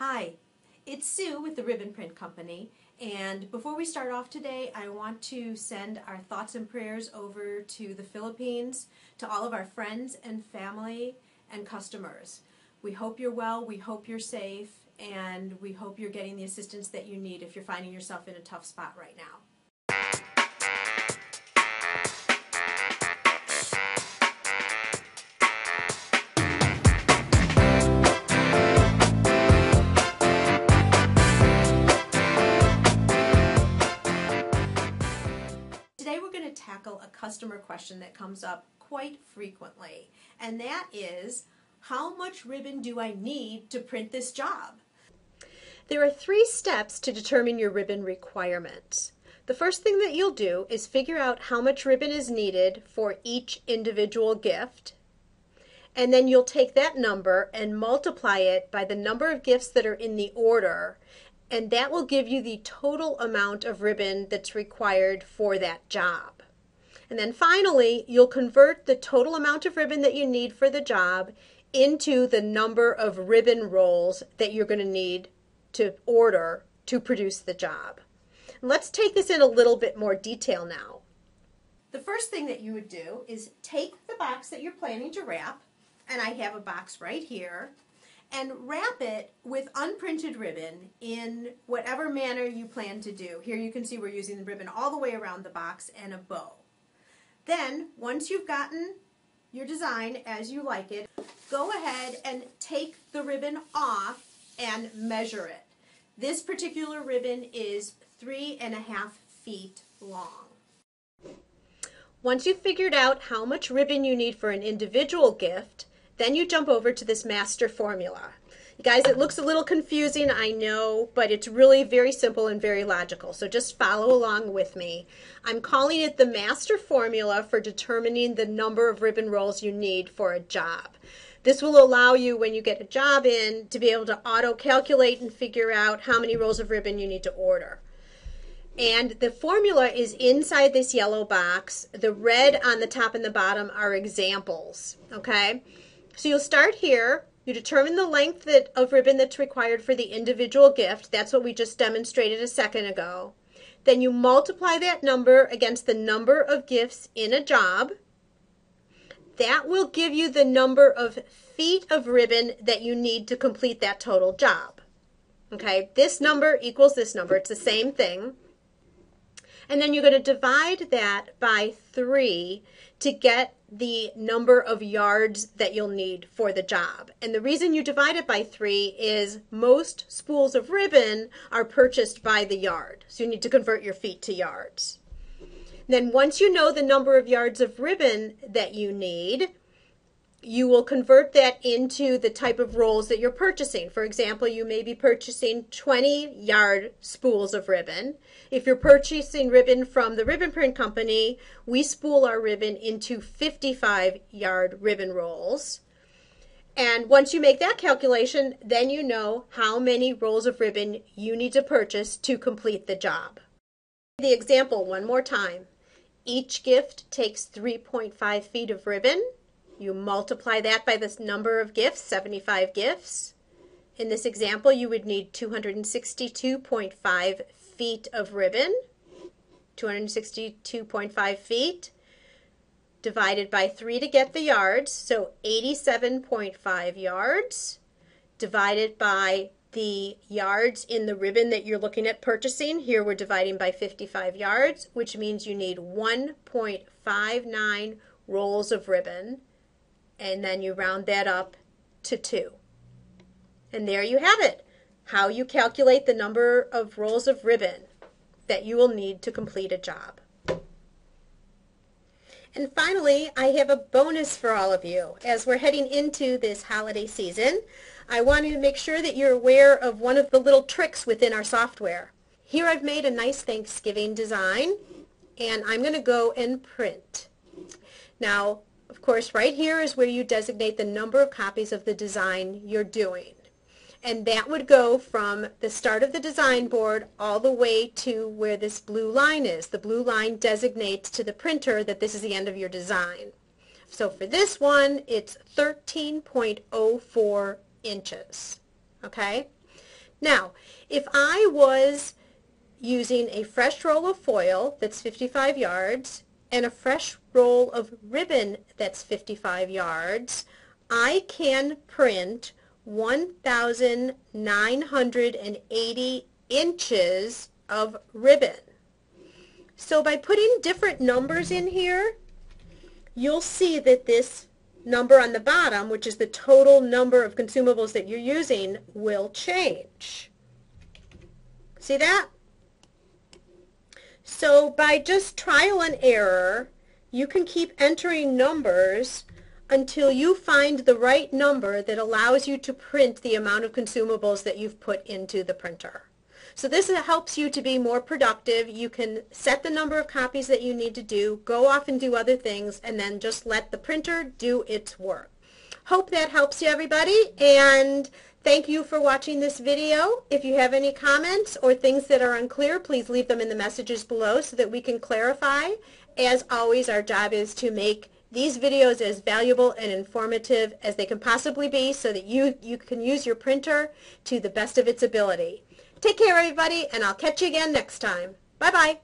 Hi, it's Sue with the Ribbon Print Company, and before we start off today, I want to send our thoughts and prayers over to the Philippines, to all of our friends and family and customers. We hope you're well, we hope you're safe, and we hope you're getting the assistance that you need if you're finding yourself in a tough spot right now. Today we're going to tackle a customer question that comes up quite frequently, and that is, how much ribbon do I need to print this job? There are 3 steps to determine your ribbon requirements. The first thing that you'll do is figure out how much ribbon is needed for each individual gift, and then you'll take that number and multiply it by the number of gifts that are in the order, and that will give you the total amount of ribbon that's required for that job. And then finally, you'll convert the total amount of ribbon that you need for the job into the number of ribbon rolls that you're going to need to order to produce the job. Let's take this in a little bit more detail now. The first thing that you would do is take the box that you're planning to wrap, and I have a box right here, and wrap it with unprinted ribbon in whatever manner you plan to do. Here you can see we're using the ribbon all the way around the box and a bow. Then, once you've gotten your design as you like it, go ahead and take the ribbon off and measure it. This particular ribbon is 3.5 feet long. Once you've figured out how much ribbon you need for an individual gift, then you jump over to this master formula. You guys, it looks a little confusing, I know, but it's really very simple and very logical, so just follow along with me. I'm calling it the master formula for determining the number of ribbon rolls you need for a job. This will allow you, when you get a job in, to be able to auto-calculate and figure out how many rolls of ribbon you need to order. And the formula is inside this yellow box. The red on the top and the bottom are examples, okay? So you'll start here. You determine the length of ribbon that's required for the individual gift. That's what we just demonstrated a second ago. Then you multiply that number against the number of gifts in a job. That will give you the number of feet of ribbon that you need to complete that total job. Okay, this number equals this number. It's the same thing. And then you're going to divide that by 3 to get the number of yards that you'll need for the job. And the reason you divide it by 3 is most spools of ribbon are purchased by the yard. So you need to convert your feet to yards. Then once you know the number of yards of ribbon that you need, you will convert that into the type of rolls that you're purchasing. For example, you may be purchasing 20-yard spools of ribbon. If you're purchasing ribbon from the Ribbon Print Company, we spool our ribbon into 55-yard ribbon rolls. And once you make that calculation, then you know how many rolls of ribbon you need to purchase to complete the job. The example one more time. Each gift takes 3.5 feet of ribbon. You multiply that by this number of gifts, 75 gifts. In this example, you would need 262.5 feet of ribbon. 262.5 feet divided by 3 to get the yards, so 87.5 yards divided by the yards in the ribbon that you're looking at purchasing. Here we're dividing by 55 yards, which means you need 1.59 rolls of ribbon. And then you round that up to 2. And there you have it, how you calculate the number of rolls of ribbon that you will need to complete a job. And finally, I have a bonus for all of you. As we're heading into this holiday season, I wanted to make sure that you're aware of one of the little tricks within our software. Here I've made a nice Thanksgiving design, and I'm going to go and print. Now, of course, right here is where you designate the number of copies of the design you're doing. And that would go from the start of the design board all the way to where this blue line is. The blue line designates to the printer that this is the end of your design. So for this one, it's 13.04 inches. Okay? Now, if I was using a fresh roll of foil that's 55 yards and a fresh roll of ribbon that's 55 yards, I can print 1,980 inches of ribbon. So by putting different numbers in here, you'll see that this number on the bottom, which is the total number of consumables that you're using, will change. See that? So by just trial and error, you can keep entering numbers until you find the right number that allows you to print the amount of consumables that you've put into the printer. So this helps you to be more productive. You can set the number of copies that you need to do, go off and do other things, and then just let the printer do its work. Hope that helps you, everybody, and thank you for watching this video. If you have any comments or things that are unclear, please leave them in the messages below so that we can clarify. As always, our job is to make these videos as valuable and informative as they can possibly be so that you can use your printer to the best of its ability. Take care, everybody, and I'll catch you again next time. Bye-bye.